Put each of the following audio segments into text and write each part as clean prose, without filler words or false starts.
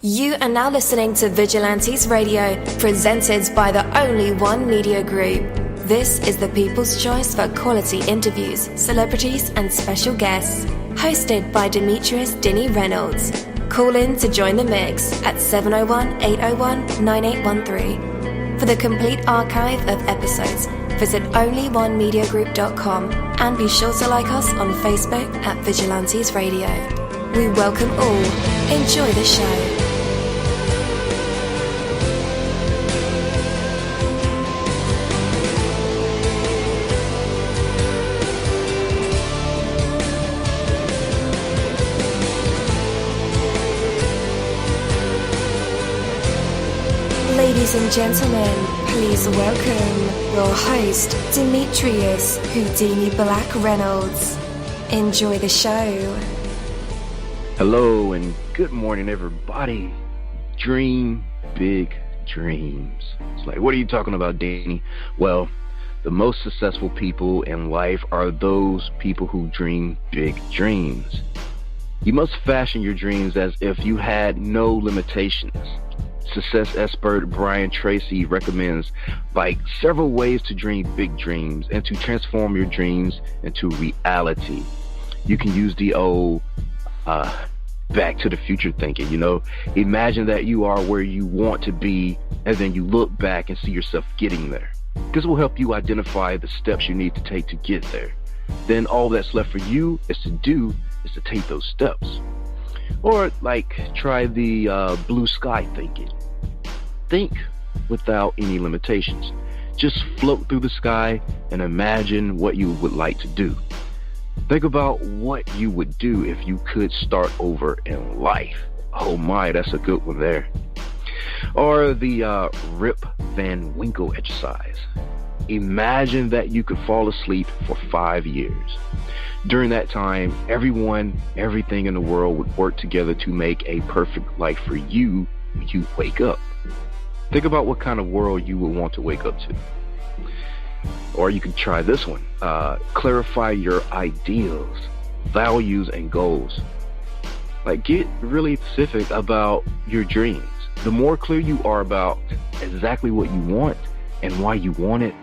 You are now listening to Vigilantes Radio, presented by the Only One Media Group. This is the people's choice for quality interviews, celebrities and special guests. Hosted by Demetrius Dinny Reynolds. Call in to join the mix at 701-801-9813. For the complete archive of episodes, visit onlyonemediagroup.com and be sure to like us on Facebook at Vigilantes Radio. We welcome all. Enjoy the show. Ladies and gentlemen, please welcome your host, Demetrius Houdini Black Reynolds. Enjoy the show. Hello and good morning, everybody. Dream big dreams. It's like, what are you talking about, Danny? Well, the most successful people in life are those people who dream big dreams. You must fashion your dreams as if you had no limitations. Success expert Brian Tracy recommends several ways to dream big dreams and to transform your dreams into reality. You can use the old back to the future thinking, imagine that you are where you want to be and then you look back and see yourself getting there. This will help you identify the steps you need to take to get there. Then all that's left for you is to take those steps. Or try the blue sky thinking. Think without any limitations. Just float through the sky and imagine what you would like to do. Think about what you would do if you could start over in life. Oh my, that's a good one there. Or the Rip Van Winkle exercise. Imagine that you could fall asleep for 5 years. During that time, everything in the world would work together to make a perfect life for you when you wake up. Think about what kind of world you would want to wake up to. Or you could try this one. Clarify your ideals, values, and goals. Get really specific about your dreams. The more clear you are about exactly what you want and why you want it,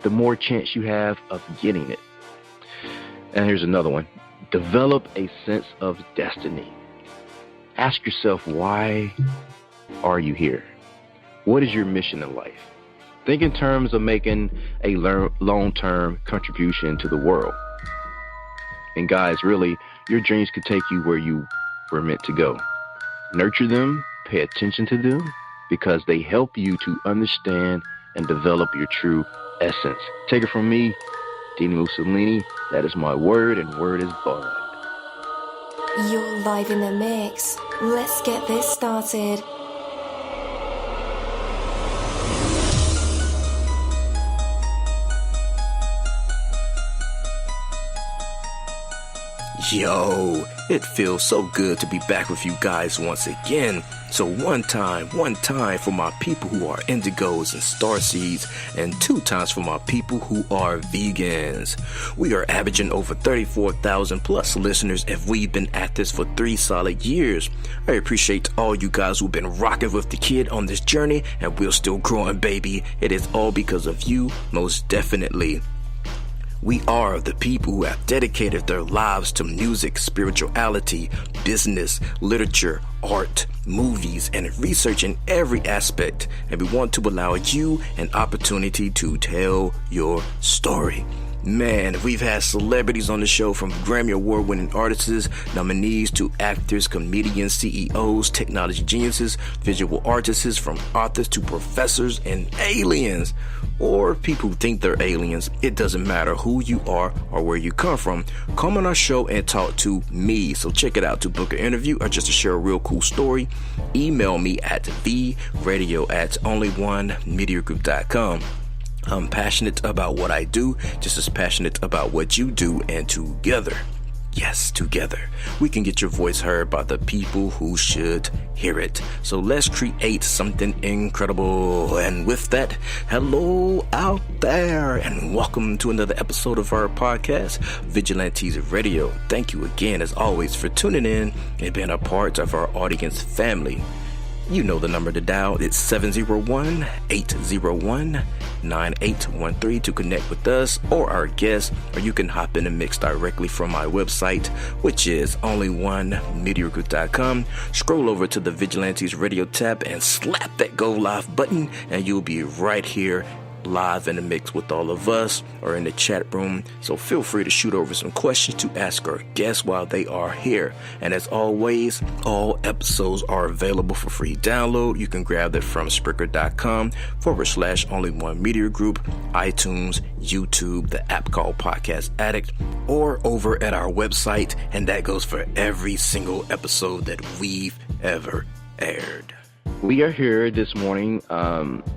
the more chance you have of getting it. And here's another one. Develop a sense of destiny. Ask yourself, why are you here? What is your mission in life? Think in terms of making a long-term contribution to the world. And guys, really, your dreams could take you where you were meant to go. Nurture them, pay attention to them, because they help you to understand and develop your true essence. Take it from me, dini-mussolini. That is my word, and word is bond. You're live in the mix. Let's get this started. Yo, it feels so good to be back with you guys once again. So one time for my people who are indigos and starseeds, and 2 times for my people who are vegans. We are averaging over 34,000 plus listeners, and we've been at this for 3 solid years. I appreciate all you guys who've been rocking with the kid on this journey, and we're still growing, baby. It is all because of you, most definitely. We are the people who have dedicated their lives to music, spirituality, business, literature, art, movies, and research in every aspect. And we want to allow you an opportunity to tell your story. Man, we've had celebrities on the show, from Grammy Award-winning artists, nominees, to actors, comedians, CEOs, technology geniuses, visual artists, from authors to professors and aliens. Or people who think they're aliens. It doesn't matter who you are or where you come from. Come on our show and talk to me. So check it out. To book an interview or just to share a real cool story, email me at theradio@onlyonemediagroup.com. I'm passionate about what I do, just as passionate about what you do, and together, yes, together, we can get your voice heard by the people who should hear it. So let's create something incredible. And with that, hello out there, and welcome to another episode of our podcast, Vigilantes Radio. Thank you again, as always, for tuning in and being a part of our audience family. You know the number to dial. It's 701-801-9813 to connect with us or our guests, or you can hop in the mix directly from my website, which is onlyonemediagroup.com. Scroll over to the Vigilantes Radio tab and slap that Go Live button, and you'll be right here live in the mix with all of us or in the chat room. So feel free to shoot over some questions to ask our guests while they are here. And as always, all episodes are available for free download. You can grab that from Spreaker.com/only1mediagroup, iTunes, YouTube, the app called Podcast Addict, or over at our website. And that goes for every single episode that we've ever aired. We are here this morning.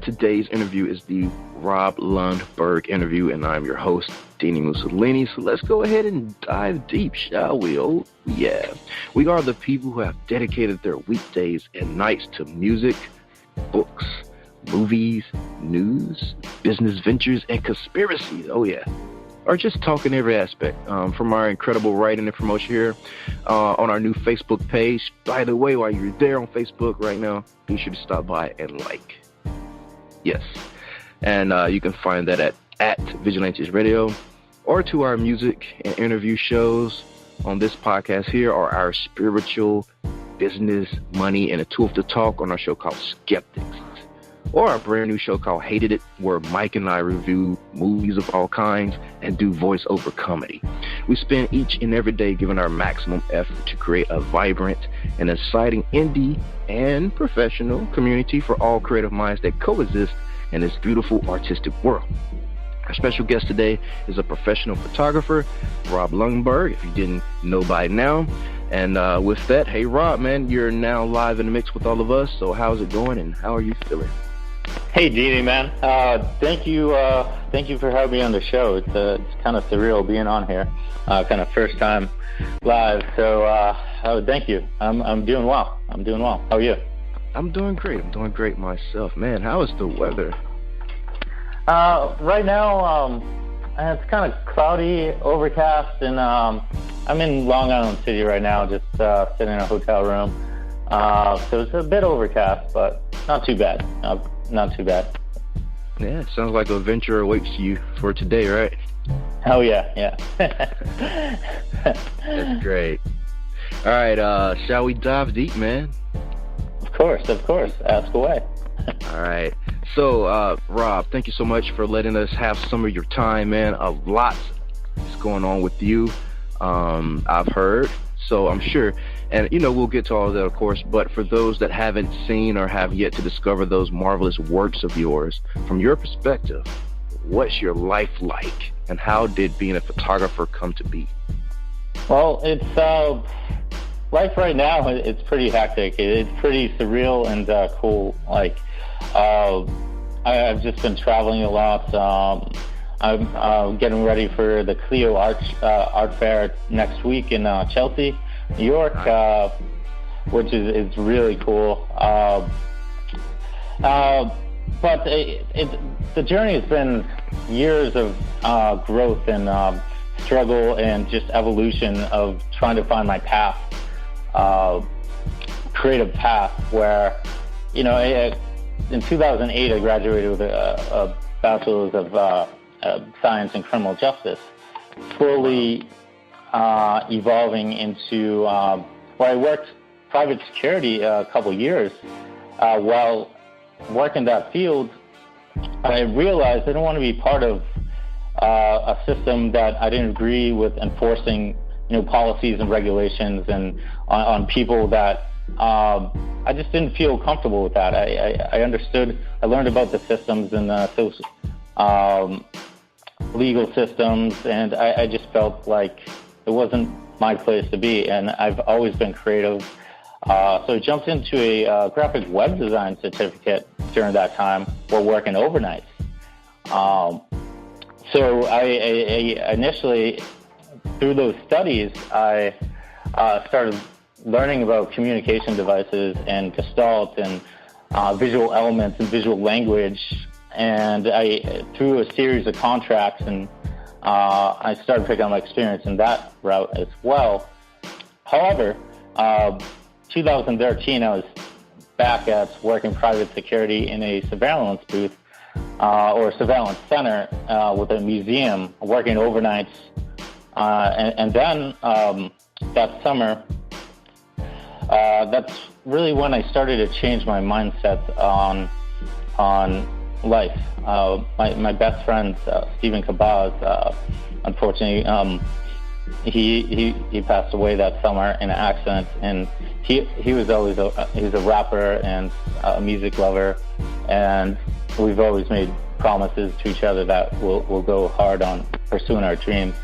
Today's interview is the Rob Lundberg Interview, and I'm your host, dini-mussolini. So let's go ahead and dive deep, shall we? Oh, yeah. We are the people who have dedicated their weekdays and nights to music, books, movies, news, business ventures, and conspiracies. Oh, yeah. Or just talking every aspect, from our incredible writing and promotion here on our new Facebook page. By the way, while you're there on Facebook right now, be sure to stop by and like. Yes. And you can find that at Vigilantes Radio, or to our music and interview shows on this podcast here, or our spiritual, business, money, and a tool to talk on our show called Skeptics. Or our brand new show called Hated It, where Mike and I review movies of all kinds and do voiceover comedy. We spend each and every day giving our maximum effort to create a vibrant and exciting indie and professional community for all creative minds that coexist in this beautiful artistic world. Our special guest today is a professional photographer, Rob Lundberg, if you didn't know by now. And with that, hey Rob, man, you're now live in the mix with all of us. So how's it going and how are you feeling? Hey, Dini, man. Thank you for having me on the show. It's kind of surreal being on here, kind of first time live. So, thank you. I'm doing well. How are you? I'm doing great myself, man. How is the weather? Right now, it's kind of cloudy, overcast, and I'm in Long Island City right now, just sitting in a hotel room. So it's a bit overcast, but not too bad. Not too bad. Yeah, it sounds like an adventure awaits you for today, right? Oh, yeah. That's great. All right, shall we dive deep, man? Of course. Ask away. All right. So, Rob, thank you so much for letting us have some of your time, man. A lot is going on with you, I've heard. So I'm sure, and we'll get to all of that, of course, but for those that haven't seen or have yet to discover those marvelous works of yours, from your perspective, what's your life like, and how did being a photographer come to be? Well, it's life right now, it's pretty hectic. It's pretty surreal and cool. Like, I've just been traveling a lot. I'm getting ready for the Clio Art Fair next week in Chelsea, New York, which is really cool. But the journey has been years of growth and struggle and just evolution of trying to find my path, creative path, where, in 2008 I graduated with a bachelor's of science and criminal justice, slowly evolving into where I worked private security a couple years. While working that field, I realized I didn't want to be part of a system that I didn't agree with enforcing, policies and regulations and on people that I just didn't feel comfortable with that. I understood. I learned about the systems and the legal systems, and I just felt like it wasn't my place to be, and I've always been creative. So I jumped into a graphic web design certificate during that time while working overnight. So I initially, through those studies, I started learning about communication devices and Gestalt and visual elements and visual language. And through a series of contracts, and I started picking up my experience in that route as well. However, 2013, I was back at working private security in a surveillance booth or surveillance center with a museum, working overnights. And then that summer, that's really when I started to change my mindset on life. My best friend, Stephen Cabaz, unfortunately, he passed away that summer in an accident, and he was always he's a rapper and a music lover, and we've always made promises to each other that we'll go hard on pursuing our dreams.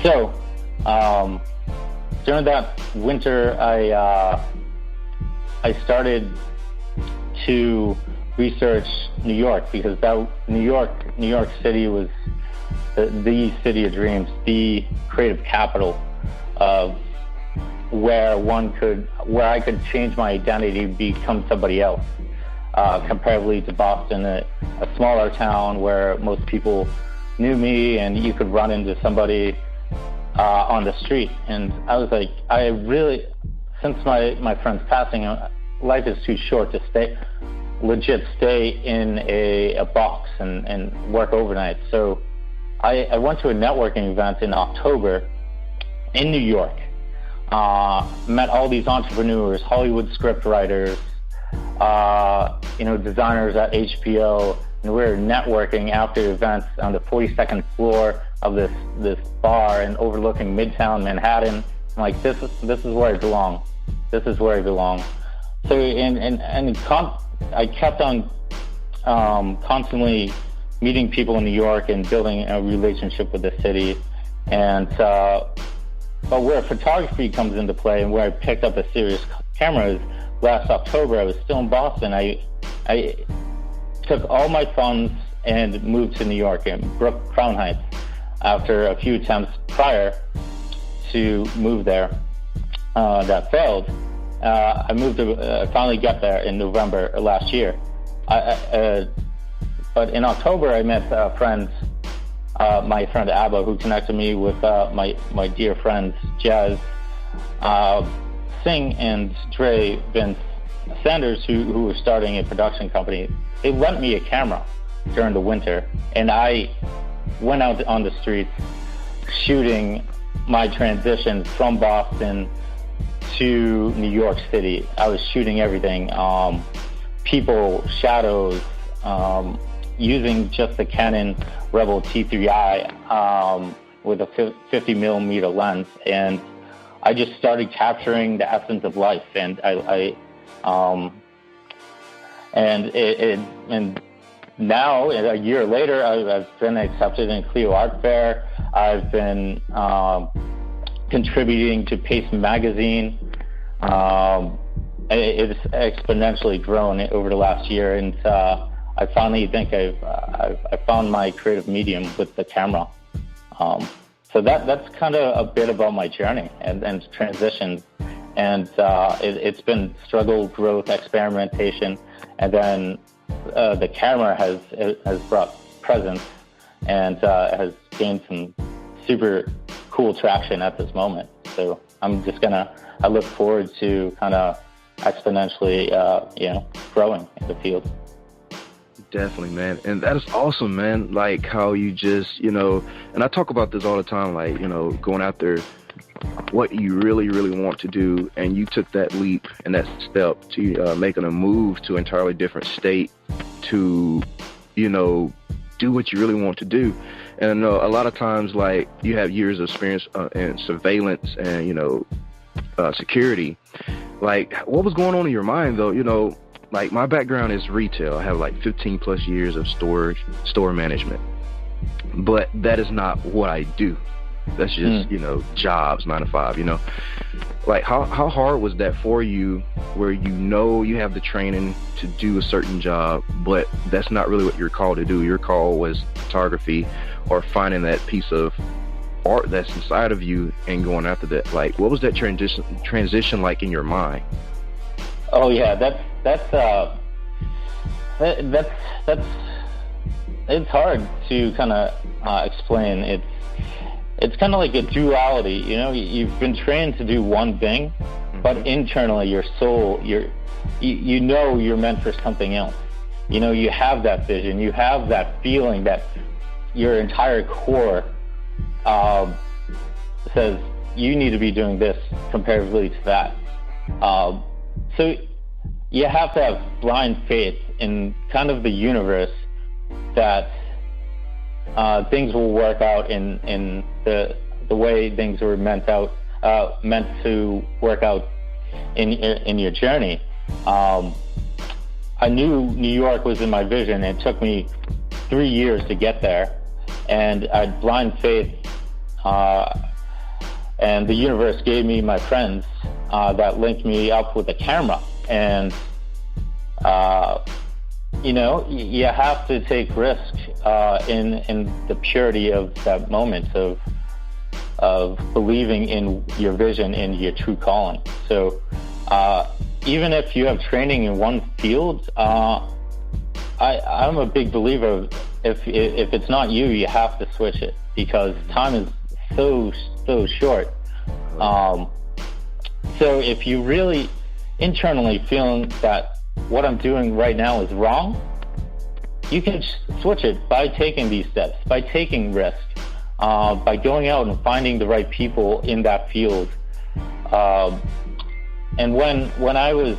So during that winter, I started to research New York, because New York City was the city of dreams, the creative capital of where I could change my identity, become somebody else, comparatively to Boston, a smaller town where most people knew me, and you could run into somebody on the street. And I was like, I really, since my friend's passing, life is too short to stay in a box and work overnight. So I went to a networking event in October in New York, met all these entrepreneurs, Hollywood script writers, designers at HBO, and we were networking after events on the 42nd floor of this bar and overlooking Midtown Manhattan. I'm like, this is where I belong. This is where I belong. So I kept on constantly meeting people in New York and building a relationship with the city. And but where photography comes into play, and where I picked up a serious camera, is last October. I was still in Boston. I took all my funds and moved to New York in Crown Heights after a few attempts prior to move there that failed. I finally got there in November last year. But in October, I met my friend Abba, who connected me with my dear friends Jazz Singh and Dre Vince Sanders, who were starting a production company. They lent me a camera during the winter, and I went out on the streets shooting my transition from Boston to New York City. I was shooting everything, people, shadows, using just the Canon Rebel T3i with a 50 millimeter lens, and I just started capturing the essence of life. And and now, a year later, I've been accepted in Clio Art Fair. I've been contributing to Pace Magazine. It's exponentially grown over the last year, and I finally think I've found my creative medium with the camera. So that's kind of a bit about my journey and transition. And it's been struggle, growth, experimentation, and then the camera has brought presence and has gained some super cool traction at this moment. So I look forward to kind of exponentially, growing in the field. Definitely, man. And that is awesome, man. Like how you just, and I talk about this all the time, like, going out there, what you really, really want to do. And you took that leap and that step to making a move to an entirely different state to, do what you really want to do. And I know a lot of times, like, you have years of experience in surveillance and, security. Like, what was going on in your mind, though? Like, my background is retail. I have like 15 plus years of store management, but that is not what I do. That's just, jobs, 9 to 5, Like, how hard was that for you, where you have the training to do a certain job, but that's not really what you're called to do? Your call was photography, or finding that piece of art that's inside of you and going after that. Like, what was that transition like in your mind? Oh yeah, that's it's hard to kind of explain. It's kind of like a duality, you've been trained to do one thing, but internally your soul, you know you're meant for something else. You know, you have that vision, you have that feeling that your entire core says you need to be doing this comparatively to that. So you have to have blind faith in kind of the universe that things will work out in the way things were meant to work out in your journey. I knew New York was in my vision. It took me 3 years to get there, and I had blind faith, and the universe gave me my friends that linked me up with a camera. And you know, you have to take risk in the purity of that moment of believing in your vision and your true calling. So even if you have training in one field, I'm a big believer of if it's not you, you have to switch it, because time is so short. So if you really internally feeling that what I'm doing right now is wrong, you can switch it by taking these steps, by taking risk, by going out and finding the right people in that field. And when I was,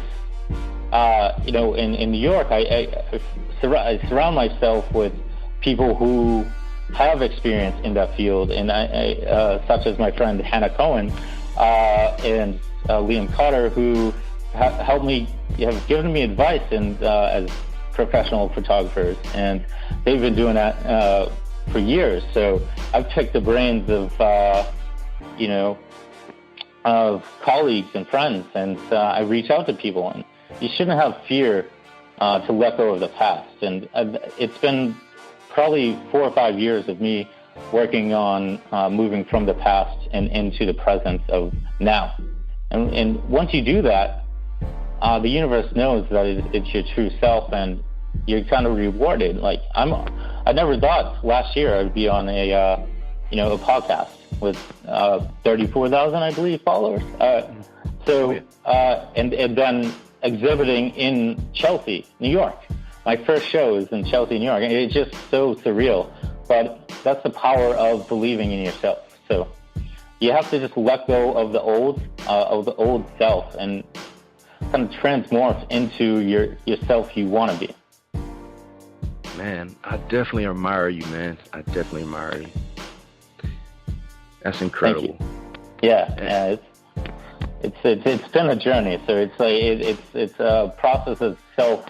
you know, in New York, I surround myself with people who have experience in that field, and such as my friend Hannah Cohen and Liam Cotter, who helped me, have given me advice as professional photographers, and they've been doing that for years. So I've picked the brains of, you know, of colleagues and friends, and I reach out to people. And you shouldn't have fear to let go of the past. And it's been probably 4 or 5 years of me working on moving from the past and into the present of now. And once you do that, the universe knows that it's your true self, and you're kind of rewarded. Like I never thought last year I'd be on a you know, a podcast with 34,000, I believe, followers. And then exhibiting in Chelsea, New York. My first show is in Chelsea, New York. And it's just so surreal. But that's the power of believing in yourself. So you have to just let go of the old self and kind of transmorph into yourself you want to be. Man, I definitely admire you, man. I definitely admire you. That's incredible. Yeah, it's been a journey. So it's like it's a process of self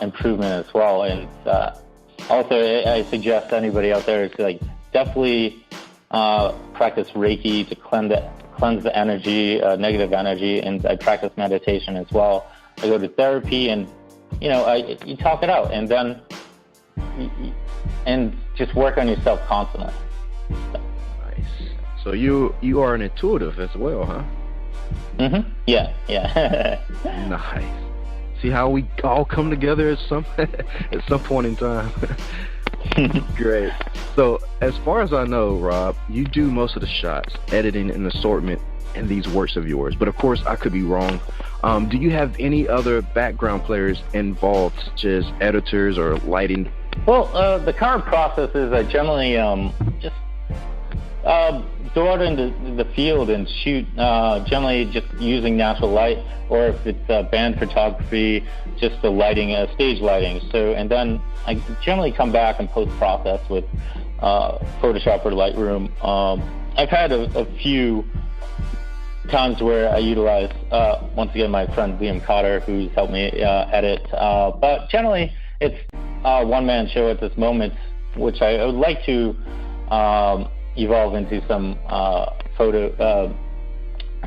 improvement as well. And also, I suggest anybody out there to like definitely practice Reiki to cleanse the energy, negative energy, and I practice meditation as well. I go to therapy, and you know, you talk it out, and then and just work on yourself constantly. So you are an intuitive as well, huh? Mm-hmm. Yeah. Nice. See how we all come together at some point in time. Great. So as far as I know, Rob, you do most of the shots, editing and assortment in these works of yours. But of course, I could be wrong. Do you have any other background players involved, such as editors or lighting? Well, the current process is I generally just go out into the field and shoot, generally just using natural light, or if it's band photography, just the lighting, stage lighting. So, and then I generally come back and post-process with Photoshop or Lightroom. I've had a few times where I utilize, once again, my friend Liam Cotter, who's helped me edit. But generally, it's a one-man show at this moment, which I would like to evolve into some photo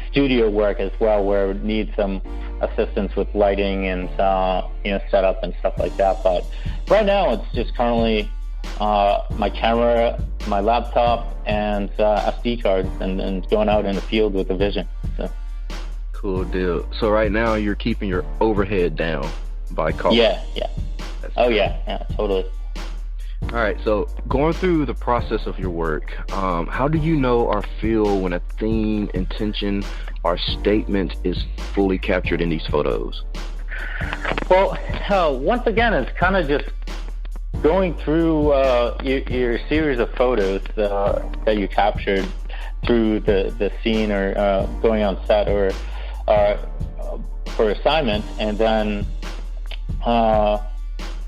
studio work as well, where it needs some assistance with lighting and you know, setup and stuff like that. But right now, it's just currently my camera, my laptop, and SD cards, and going out in the field with a vision. So. Cool deal. So right now, you're keeping your overhead down by cost. Yeah. Oh yeah, totally. All right, so going through the process of your work, how do you know or feel when a theme, intention, or statement is fully captured in these photos? Well, once again, it's kind of just going through your series of photos that you captured through the scene or going on set or for assignment, and then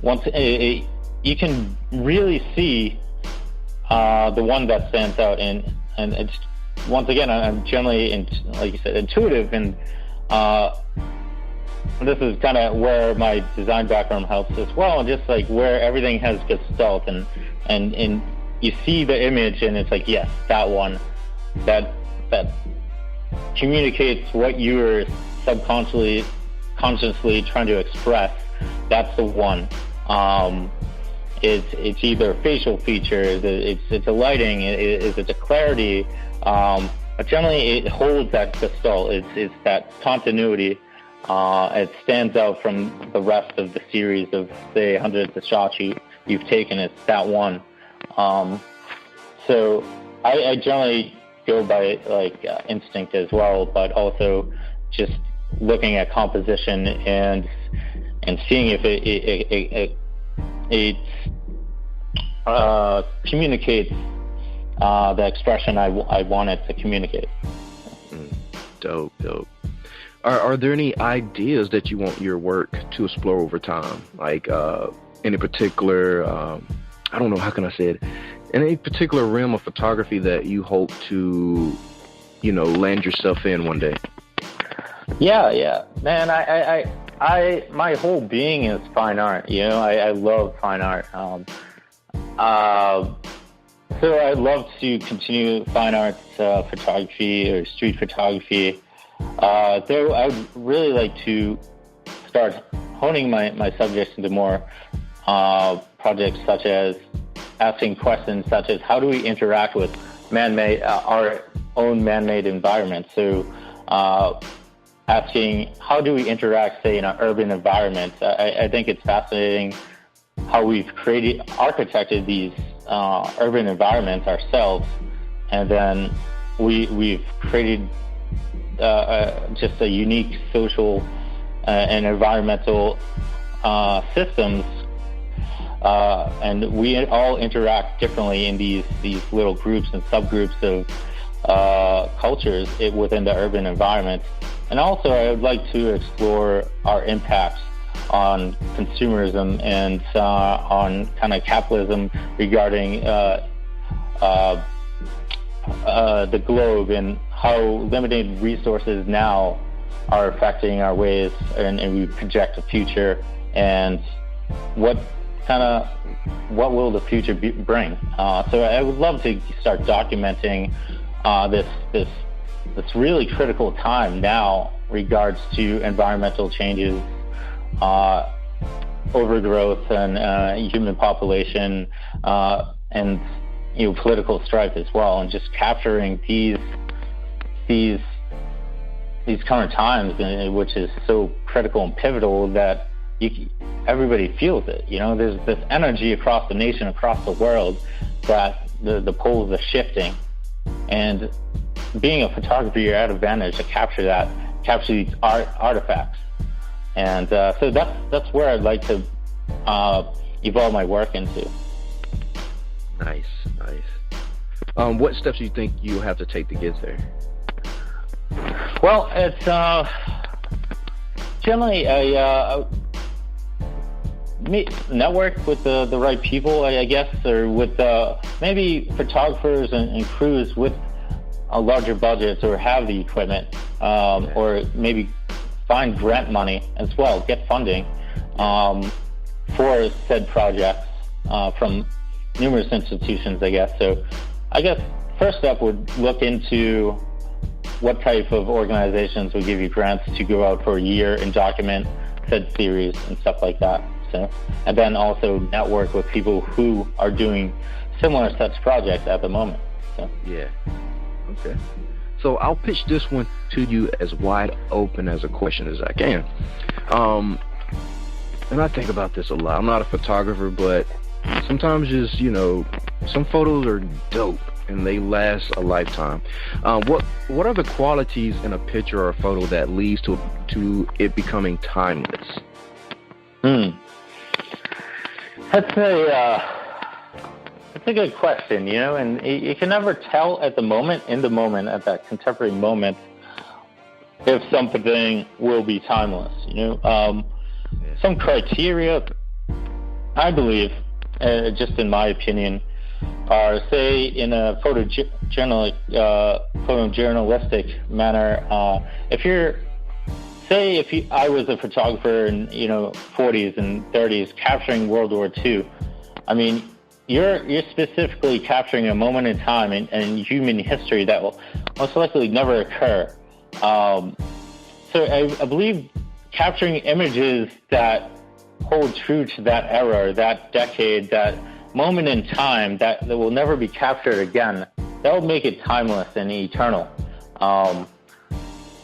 once you can really see the one that stands out, and it's, once again, I'm generally, like you said, intuitive, and this is kind of where my design background helps as well, and just like where everything has gestalt, and you see the image, and it's like, yes, that one, that communicates what you're consciously trying to express. That's the one. It's either facial features, it's a lighting, it's a clarity, but generally it holds that gestalt. It's that continuity. It stands out from the rest of the series of, say, hundreds of shots you've taken. It's that one. So I generally go by instinct as well, but also just looking at composition and seeing if it communicates the expression I want it to communicate. Dope. Are there any ideas that you want your work to explore over time? Like any particular, I don't know, how can I say it? Any particular realm of photography that you hope to, land yourself in one day? Yeah, man. I my whole being is fine art. I love fine art. So I'd love to continue fine arts photography or street photography. Though I would really like to start honing my subjects into more projects, such as asking questions such as how do we interact with man-made, our own man-made environment. So asking how do we interact, say, in an urban environment. I think it's fascinating how we've architected these urban environments ourselves, and then we've created just a unique social and environmental systems, and we all interact differently in these little groups and subgroups of cultures within the urban environment. And also, I would like to explore our impacts on consumerism and on kind of capitalism regarding the globe, and how limited resources now are affecting our ways, and we project a future, and what will the future bring. So I would love to start documenting this really critical time now regards to environmental changes, overgrowth, and human population, and political strife as well, and just capturing these current times, which is so critical and pivotal that everybody feels it. There's this energy across the nation, across the world, that the poles are shifting, and being a photographer, you're at advantage to capture these artifacts. And so that's where I'd like to evolve my work into. Nice. What steps do you think you have to take to get there? Well, it's generally network with the right people, I guess, or with maybe photographers and crews with larger budgets, or have the equipment, or maybe find grant money as well, get funding for said projects from numerous institutions, I guess. So I guess first step would look into what type of organizations would give you grants to go out for a year and document said series and stuff like that. So, and then also network with people who are doing similar such projects at the moment. So. Yeah. Okay. So I'll pitch this one to you as wide open as a question as I can. And I think about this a lot. I'm not a photographer, but sometimes just, some photos are dope and they last a lifetime. What are the qualities in a picture or a photo that leads to it becoming timeless? That's a good question, and you can never tell in the moment, at that contemporary moment, if something will be timeless. Some criteria, I believe, just in my opinion, are, say, in a photojournalistic manner. I was a photographer in 40s and 30s capturing World War II. I mean, you're specifically capturing a moment in time in human history that will most likely never occur. So I believe capturing images that hold true to that era, that decade, that moment in time that will never be captured again, that will make it timeless and eternal.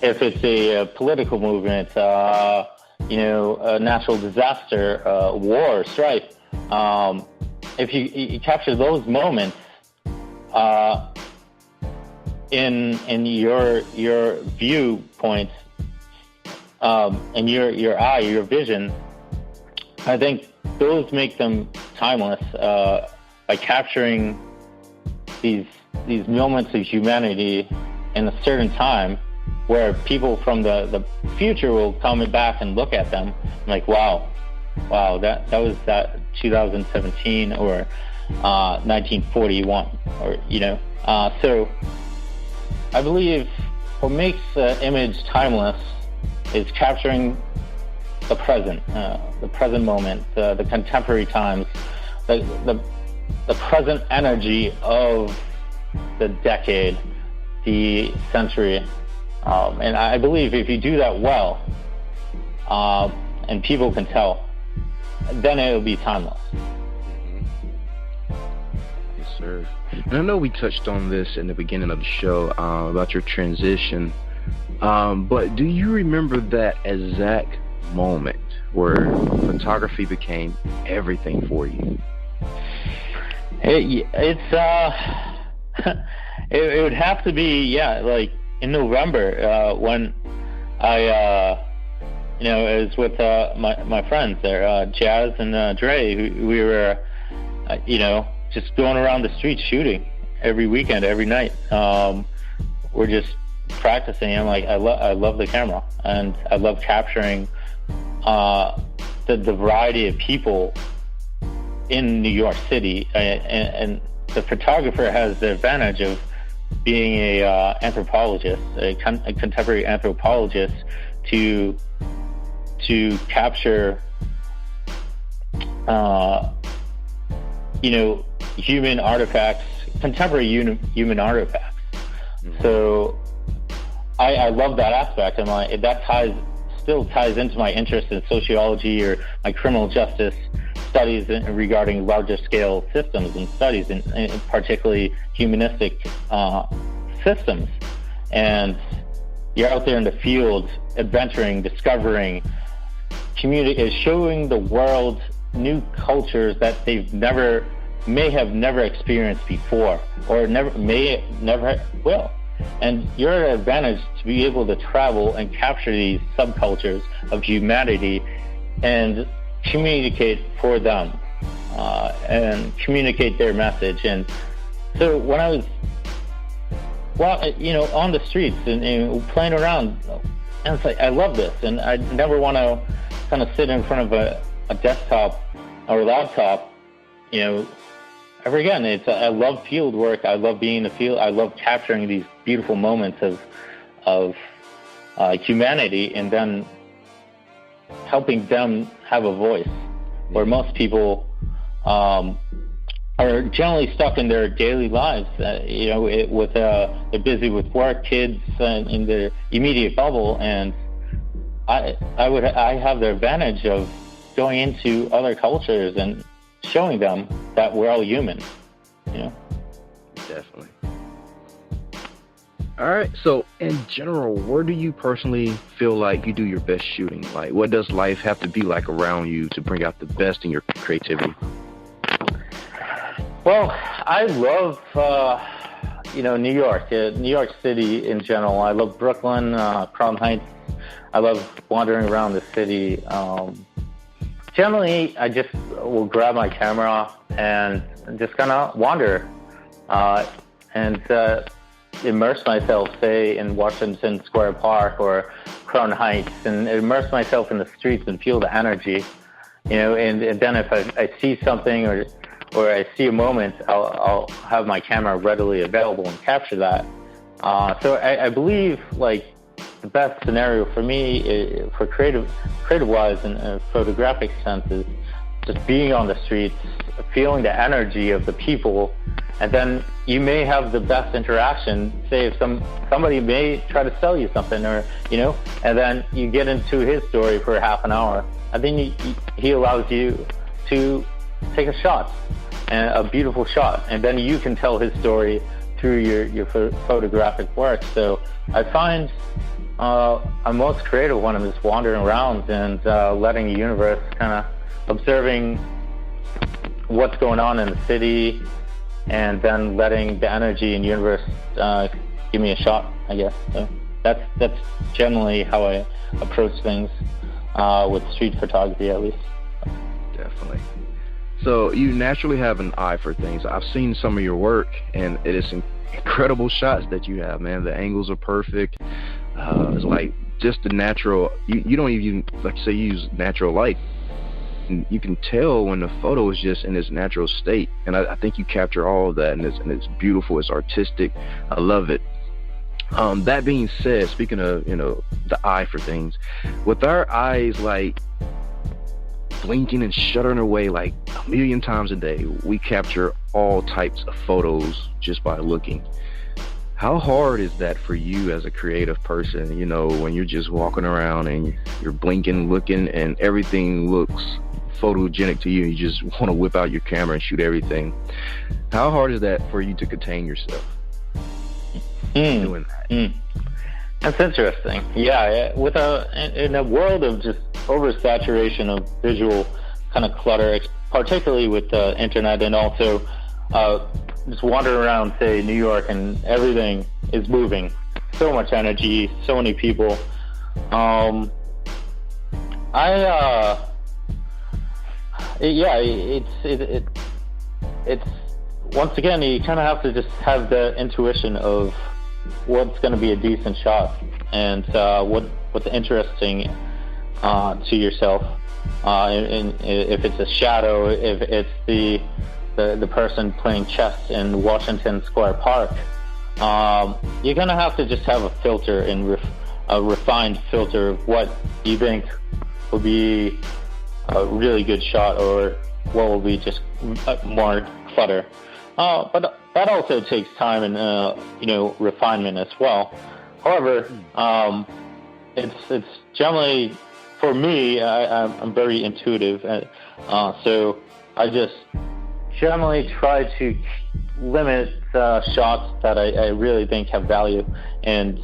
If it's a political movement, a natural disaster, war, strife, if you capture those moments in your viewpoint, and your eye, your vision, I think those make them timeless by capturing these moments of humanity in a certain time, where people from the future will come back and look at them like, wow, that was that 2017 or 1941, or so I believe what makes the image timeless is capturing the present moment, the contemporary times, the present energy of the decade, the century. And I believe if you do that well, and people can tell, then it will be timeless. Yes, sir. And I know we touched on this in the beginning of the show about your transition, but do you remember that exact moment where photography became everything for you? It would have to be, like in November, when I was with my friends there, Jazz and Dre. We were, just going around the streets shooting every weekend, every night. We're just practicing. I'm like, I love the camera, and I love capturing the variety of people in New York City. And the photographer has the advantage of being a anthropologist, a contemporary anthropologist, to capture human artifacts, contemporary human artifacts. Mm-hmm. So I love that aspect, and that still ties into my interest in sociology or my criminal justice studies regarding larger scale systems and studies, and particularly humanistic systems. And you're out there in the field, adventuring, discovering, showing the world new cultures that they've may have never experienced before, or may never will. And you're at an advantage to be able to travel and capture these subcultures of humanity and communicate for them, and communicate their message. And so when I was, on the streets and playing around, and it's like, I love this, and I never want to kind of sit in front of a desktop or laptop, ever again. I love field work. I love being in the field. I love capturing these beautiful moments of humanity, and then helping them have a voice, where most people are generally stuck in their daily lives. They're busy with work, kids, in the immediate bubble, and I have the advantage of going into other cultures and showing them that we're all human. Definitely. All right, so in general, where do you personally feel like you do your best shooting? Like, what does life have to be like around you to bring out the best in your creativity? Well, I love, New York, New York City in general. I love Brooklyn, Crown Heights. I love wandering around the city. Generally, I just will grab my camera and just kind of wander and immerse myself, say, in Washington Square Park or Crown Heights, and immerse myself in the streets and feel the energy, and then if I see something or I see a moment, I'll have my camera readily available and capture that. So I believe, like, the best scenario for me, for creative-wise and photographic sense, is just being on the streets, feeling the energy of the people, and then you may have the best interaction. Say if somebody may try to sell you something, or and then you get into his story for half an hour, and then he allows you to take a shot, and a beautiful shot, and then you can tell his story through your photographic work. So I find I'm most creative when I'm just wandering around and letting the universe, kind of observing what's going on in the city, and then letting the energy and universe give me a shot, I guess. So that's generally how I approach things with street photography, at least. Definitely. So you naturally have an eye for things. I've seen some of your work, and it is incredible shots that you have, man. The angles are perfect. It's like just the natural. You don't even, like, say, use natural light. And you can tell when the photo is just in its natural state, and I think you capture all of that, and it's beautiful. It's artistic. I love it. That being said, speaking of the eye for things, with our eyes like blinking and shuttering away like a million times a day, we capture all types of photos just by looking. How hard is that for you as a creative person, when you're just walking around and you're blinking, looking, and everything looks photogenic to you, and you just want to whip out your camera and shoot everything? How hard is that for you to contain yourself doing that? That's interesting. Yeah, in a world of just oversaturation of visual kind of clutter, particularly with the internet, and also just wandering around, say, New York, and everything is moving. So much energy, so many people. It's once again, you kind of have to just have the intuition of what's going to be a decent shot, and what's interesting to yourself. And if it's a shadow, if it's the person playing chess in Washington Square Park, you're going to have to just have a filter, and a refined filter of what you think will be a really good shot, or what will be just more clutter. But that also takes time and refinement as well. However, it's generally, for me, I'm very intuitive, so I just generally try to limit shots that I really think have value, and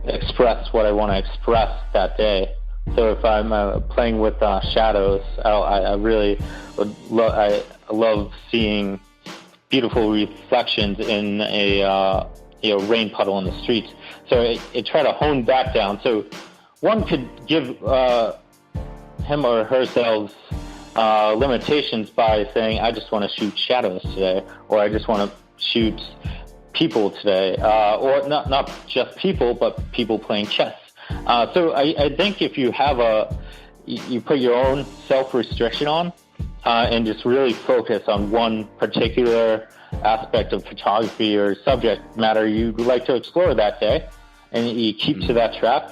express what I want to express that day. So if I'm playing with shadows, I really I love seeing beautiful reflections in a rain puddle in the streets. So I try to hone that down. So one could give him or herself limitations by saying, I just want to shoot shadows today, or I just want to shoot people today, or not just people, but people playing chess. So I think if you have you put your own self-restriction on, and just really focus on one particular aspect of photography or subject matter you'd like to explore that day, and you keep to that track,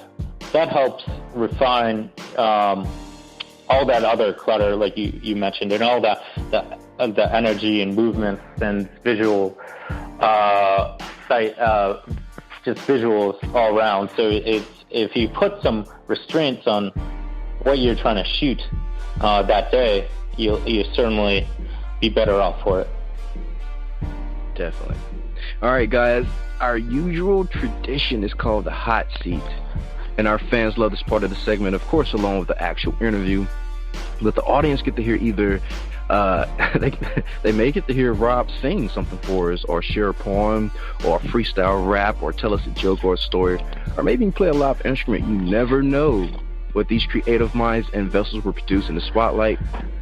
that helps refine all that other clutter, like you mentioned, and all the energy and movements and visual just visuals all around. So if you put some restraints on what you're trying to shoot that day, you'll certainly be better off for it. Definitely. All right, guys. Our usual tradition is called the hot seat, and our fans love this part of the segment, of course, along with the actual interview. But the audience get to hear either they may get to hear Rob sing something for us, or share a poem, or a freestyle rap, or tell us a joke or a story, or maybe even play a live instrument. You never know what these creative minds and vessels will produce in the spotlight.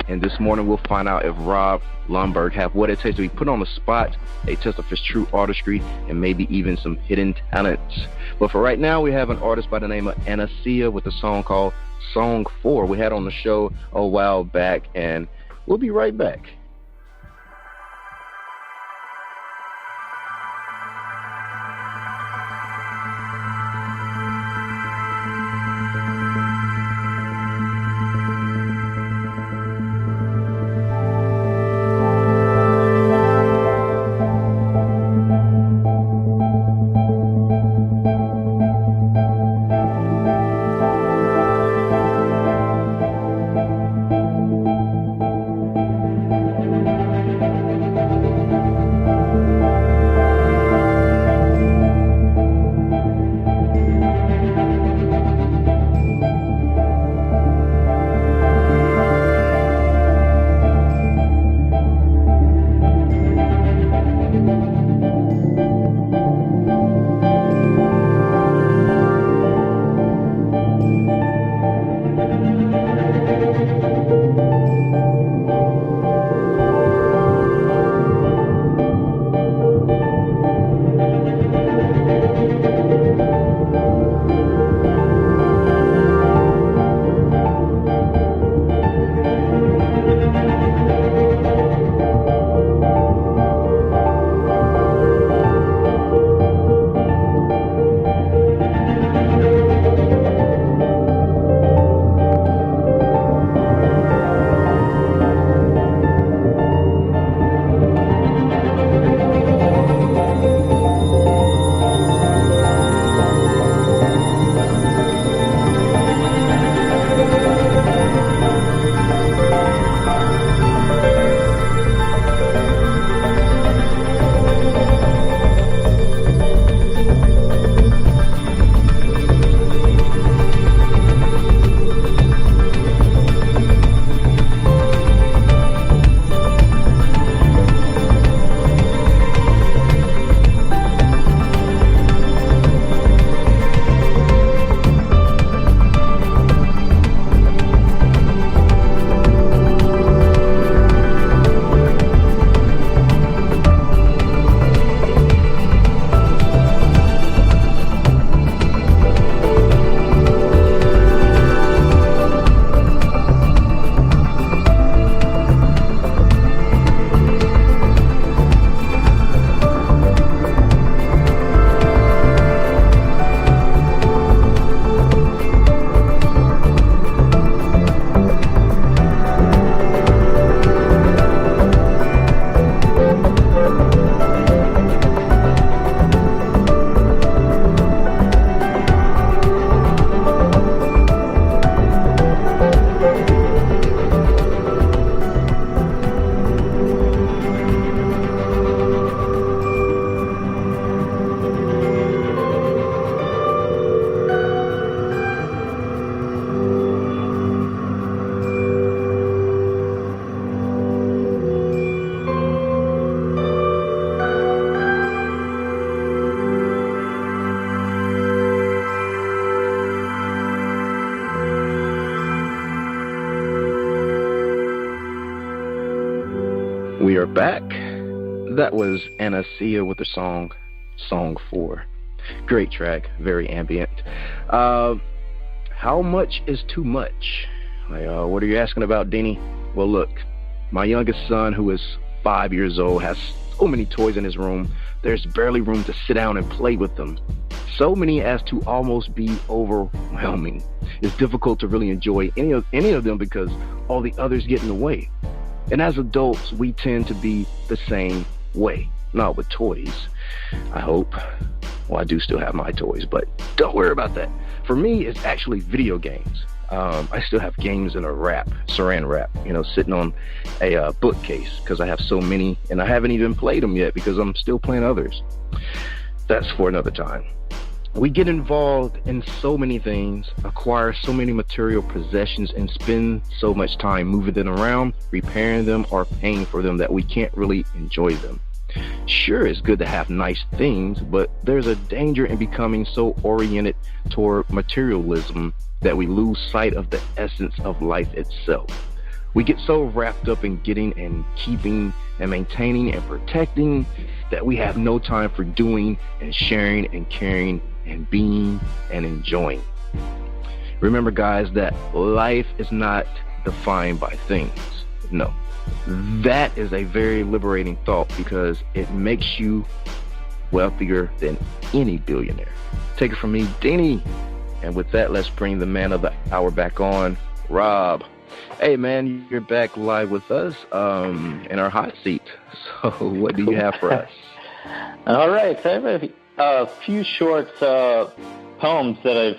And this morning we'll find out if Rob Lundberg have what it takes to be put on the spot, a test of his true artistry, and maybe even some hidden talents. But for right now, we have an artist by the name of Anacia with a song called Song 4. We had on the show a while back, and we'll be right back. We are back. That was Anacia with the song 4. Great track, very ambient. How much is too much? What are you asking about, Dini? Well, look, my youngest son, who is 5 years old, has so many toys in his room. There's barely room to sit down and play with them. So many as to almost be overwhelming. It's difficult to really enjoy any of them because all the others get in the way. And as adults, we tend to be the same way. Not with toys, I hope. Well, I do still have my toys, but don't worry about that. For me, it's actually video games. I still have games in a saran wrap, sitting on a bookcase because I have so many, and I haven't even played them yet because I'm still playing others. That's for another time. We get involved in so many things, acquire so many material possessions, and spend so much time moving them around, repairing them, or paying for them that we can't really enjoy them. Sure, it's good to have nice things, but there's a danger in becoming so oriented toward materialism that we lose sight of the essence of life itself. We get so wrapped up in getting and keeping and maintaining and protecting that we have no time for doing and sharing and caring and being and enjoying. Remember, guys, that life is not defined by things. No. That is a very liberating thought because it makes you wealthier than any billionaire. Take it from me, Dini. And with that, let's bring the man of the hour back on, Rob. Hey, man, you're back live with us in our hot seat. So what do you have for us? All right. So I have a few short poems that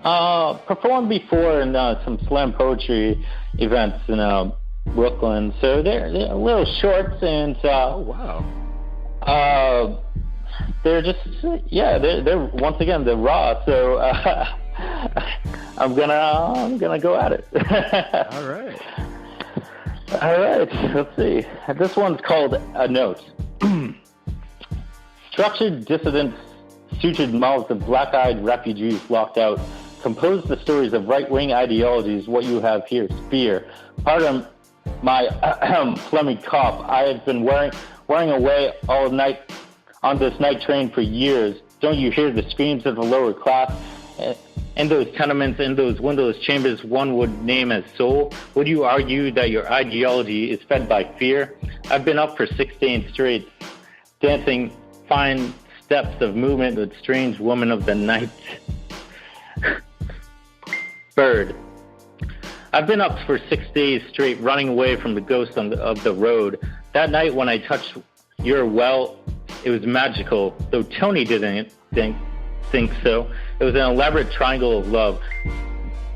I've performed before in some slam poetry events in Brooklyn. So they're a little short and wow. They're just they're once again they're raw. So I'm gonna go at it. All right. Let's see. This one's called A Note. Structured dissidents, sutured mouths of black-eyed refugees locked out, compose the stories of right-wing ideologies. What you have here is fear. Pardon my phlegmy cough. I have been wearing away all night on this night train for years. Don't you hear the screams of the lower class? In those tenements, in those windowless chambers one would name as soul, would you argue that your ideology is fed by fear? I've been up for 16 straight, dancing fine steps of movement with strange woman of the night. Bird. I've been up for 6 days straight, running away from the ghost of the road. That night when I touched your well, it was magical, though Tony didn't think so. It was an elaborate triangle of love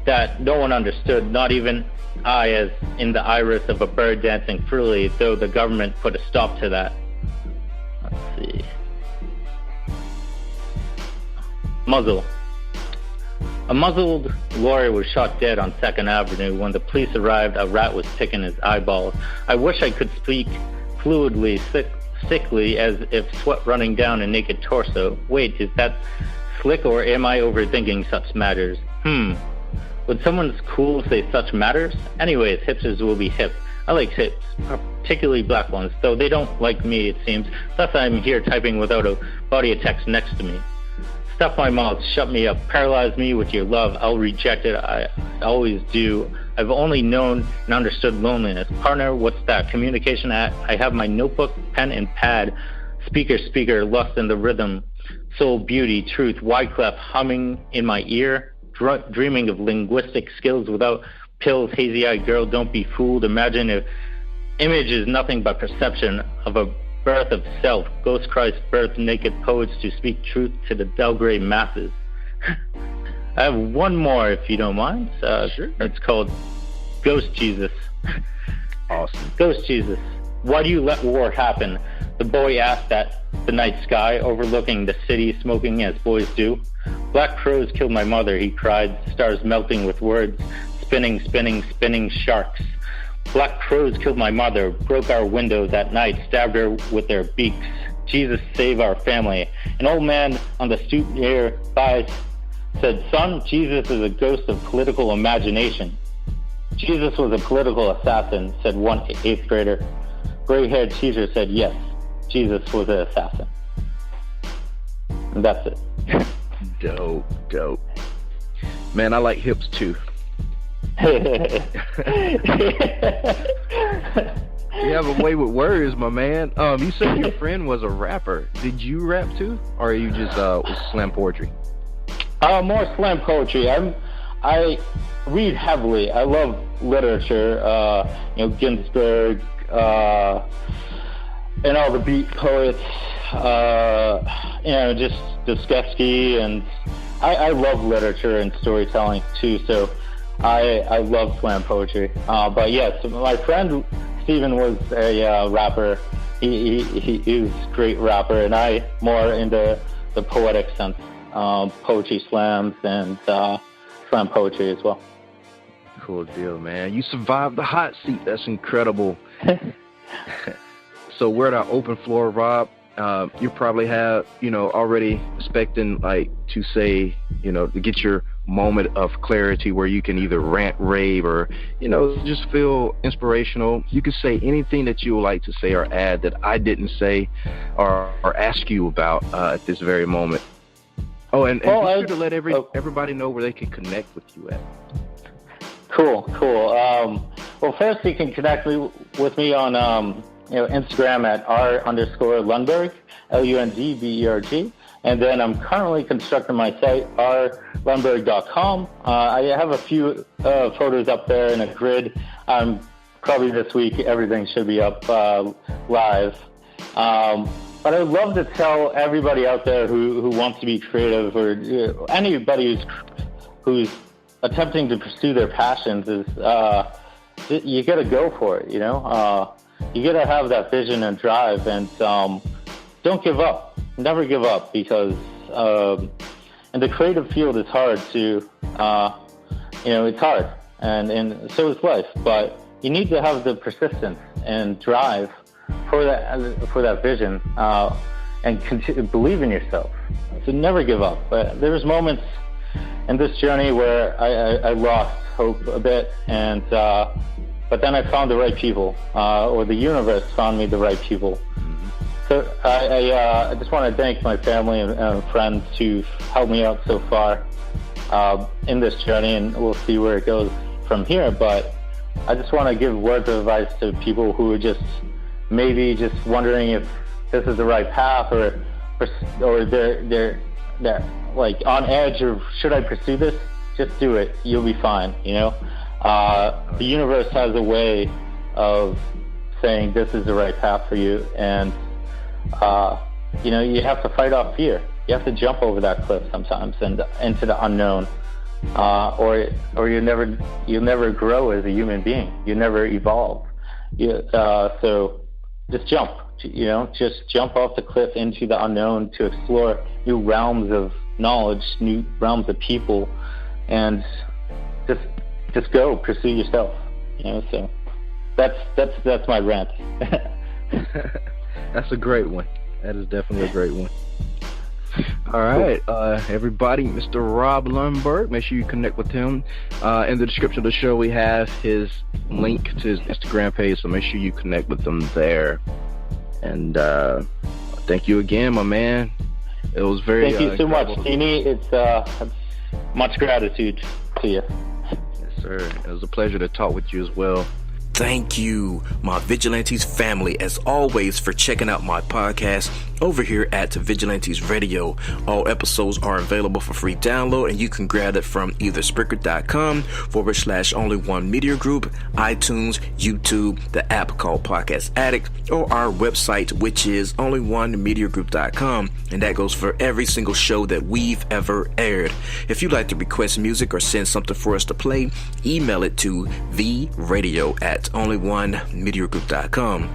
that no one understood, not even I, as in the iris of a bird dancing freely, though the government put a stop to that. Let's see. Muzzle. A muzzled lawyer was shot dead on 2nd Avenue. When the police arrived, a rat was picking his eyeballs. I wish I could speak fluidly, sickly, as if sweat running down a naked torso. Wait, is that slick, or am I overthinking such matters? Would someone cool say such matters? Anyways, hipsters will be hip. I like hips, particularly black ones, though they don't like me, it seems. Thus I'm here typing without a body of text next to me. Stuff my mouth, shut me up, paralyze me with your love. I'll reject it, I always do. I've only known and understood loneliness. Partner, what's that? Communication I have my notebook, pen, and pad. Speaker, lust in the rhythm. Soul, beauty, truth, Wyclef humming in my ear. Dreaming of linguistic skills without pills. Hazy-eyed girl, don't be fooled. Imagine if image is nothing but perception of a birth of self. Ghost Christ birthed naked poets to speak truth to the Belgrade masses. I have one more, if you don't mind. Sure. It's called Ghost Jesus. Awesome. Ghost Jesus. Why do you let war happen? The boy asked at the night sky, overlooking the city, smoking as boys do. Black crows killed my mother, he cried, stars melting with words, spinning sharks. Black crows killed my mother, broke our windows at night, stabbed her with their beaks. Jesus, save our family. An old man on the stoop nearby said, son, Jesus is a ghost of political imagination. Jesus was a political assassin, said one 8th grader. Gray-haired teacher said, yes, Jesus was an assassin. And that's it. Dope. Man, I like hips too. You have a way with words, my man. You said your friend was a rapper. Did you rap too, or are you just slam poetry? More slam poetry. I read heavily. I love literature. Ginsberg, and all the beat poets. Just Dostoevsky, and I love literature and storytelling too. So I love slam poetry. But yes, my friend Steven was a rapper. He was a great rapper, and I more into the poetic sense poetry slams and slam poetry as well. Cool deal, man. You survived the hot seat. That's incredible. So we're at our open floor, Rob. You probably have, already expecting to say, to get your moment of clarity where you can either rant, rave, or, just feel inspirational. You can say anything that you would like to say or add that I didn't say or ask you about at this very moment. Oh, and be sure to let everybody know where they can connect with you at. Cool. Well, first you can connect with me on Instagram at r_Lundberg, Lundberg, and then I'm currently constructing my site rlundberg.com. I have a few photos up there in a grid. Probably this week everything should be up live. But I would love to tell everybody out there who wants to be creative, or anybody who's attempting to pursue their passions, is you got to go for it. You got to have that vision and drive, and don't give up. Never give up, because in the creative field it's hard to, it's hard, and so is life. But you need to have the persistence and drive for that vision, and believe in yourself. So never give up. But there's moments in this journey where I lost hope a bit, and but then I found the right people, or the universe found me the right people. So I just want to thank my family and friends who helped me out so far in this journey, and we'll see where it goes from here. But I just want to give words of advice to people who are just wondering if this is the right path, or they're like on edge, or should I pursue this? Just do it. You'll be fine. The universe has a way of saying this is the right path for you, and you have to fight off fear. You have to jump over that cliff sometimes and into the unknown, or you'll never grow as a human being. You never evolve. So just jump. Just jump off the cliff into the unknown to explore new realms of knowledge, new realms of people, and just go pursue yourself. So that's my rant. That's a great one. That is definitely a great one. All right, everybody, Mr. Rob Lundberg, make sure you connect with him. In the description of the show, we have his link to his Instagram page, so make sure you connect with him there. And thank you again, my man. It was very Thank you so much, Dini. It's much gratitude to you. Yes, sir. It was a pleasure to talk with you as well. Thank you, my Vigilantes family, as always, for checking out my podcast over here at Vigilantes Radio. All episodes are available for free download, and you can grab it from either Spreaker.com/only1media group, iTunes, YouTube, the app called Podcast Addict, or our website, which is only1mediagroup.com, and that goes for every single show that we've ever aired. If you'd like to request music or send something for us to play, email it to theradio@only1mediagroup.com.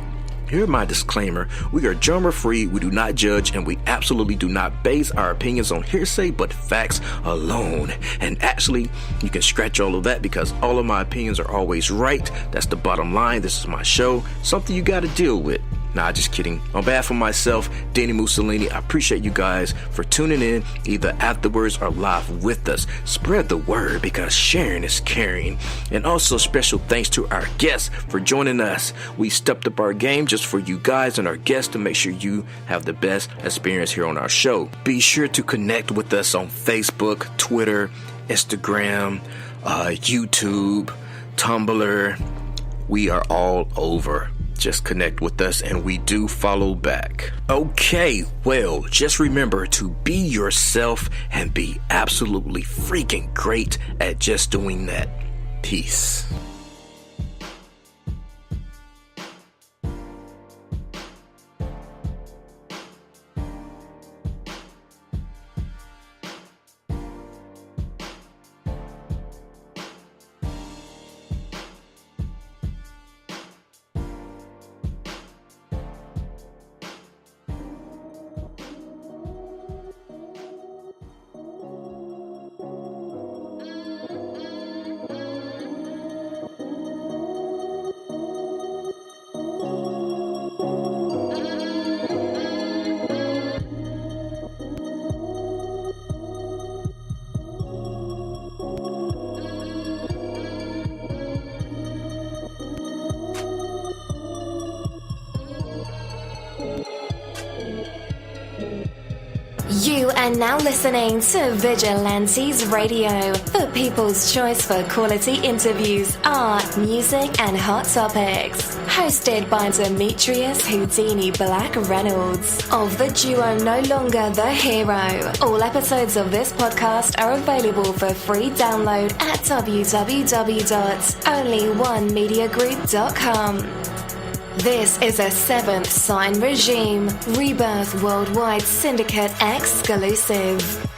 Here's my disclaimer. We are genre-free, we do not judge, and we absolutely do not base our opinions on hearsay, but facts alone. And actually, you can scratch all of that, because all of my opinions are always right. That's the bottom line. This is my show. Something you got to deal with. Nah, just kidding. On behalf of myself, dini-mussolini, I appreciate you guys for tuning in either afterwards or live with us. Spread the word, because sharing is caring. And also special thanks to our guests for joining us. We stepped up our game just for you guys and our guests to make sure you have the best experience here on our show. Be sure to connect with us on Facebook, Twitter, Instagram, YouTube, Tumblr. We are all over. Just connect with us, and we do follow back. Okay, well, just remember to be yourself and be absolutely freaking great at just doing that. Peace. You are now listening to Vigilantes Radio, the people's choice for quality interviews, art, music, and hot topics. Hosted by Demetrius Houdini Black Reynolds of the duo No Longer the Hero. All episodes of this podcast are available for free download at www.onlyonemediagroup.com. This is a Seventh Sign Regime Rebirth Worldwide Syndicate exclusive.